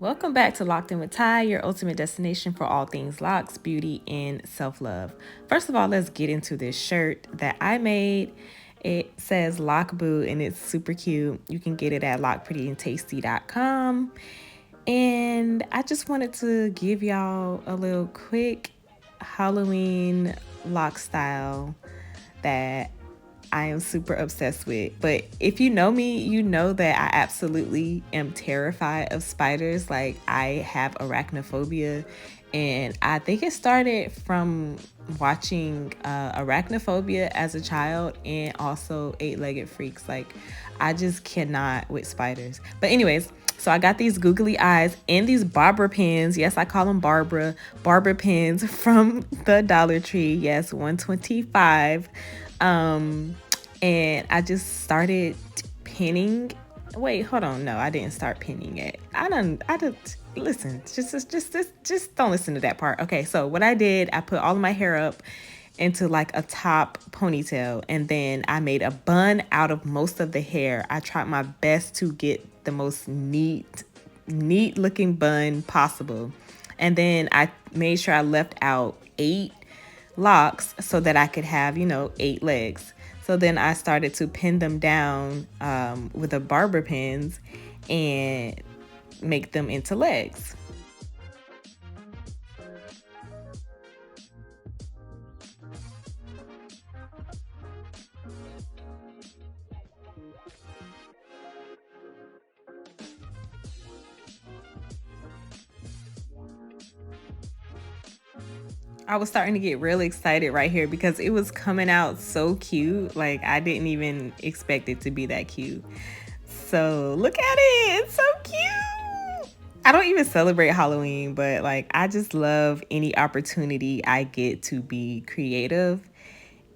Welcome back to Locked In with Ty, your ultimate destination for all things locks, beauty, and self-love. First of all, let's get into this shirt that I made. It says Lock Boo and it's super cute. You can get it at lockprettyandtasty.com. And I just wanted to give y'all a little quick Halloween lock style that I am super obsessed with. But if you know me, you know that I absolutely am terrified of spiders. Like, I have arachnophobia, and I think it started from watching Arachnophobia as a child and also Eight-Legged Freaks. Like, I just cannot with spiders. But anyways, so I got these googly eyes and these Barbara pins. Yes, I call them Barbara pins from the Dollar Tree. Yes, 125. And I just started pinning. Wait, hold on. No, I didn't start pinning it. I don't listen. Just don't listen to that part. Okay, so what I did, I put all of my hair up into like a top ponytail, and then I made a bun out of most of the hair. I tried my best to get the most neat looking bun possible. And then I made sure I left out 8 locks so that I could have, 8 legs. So then I started to pin them down with the barber pins and make them into legs. I was starting to get really excited right here because it was coming out so cute. Like, I didn't even expect it to be that cute. So look at it. It's so cute. I don't even celebrate Halloween, but like, I just love any opportunity I get to be creative,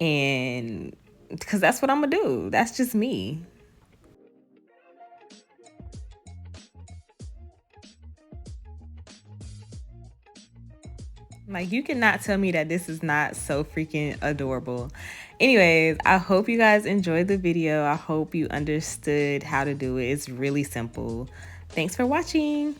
and because that's what I'm gonna do. That's just me. Like, you cannot tell me that this is not so freaking adorable. Anyways, I hope you guys enjoyed the video. I hope you understood how to do it. It's really simple. Thanks for watching.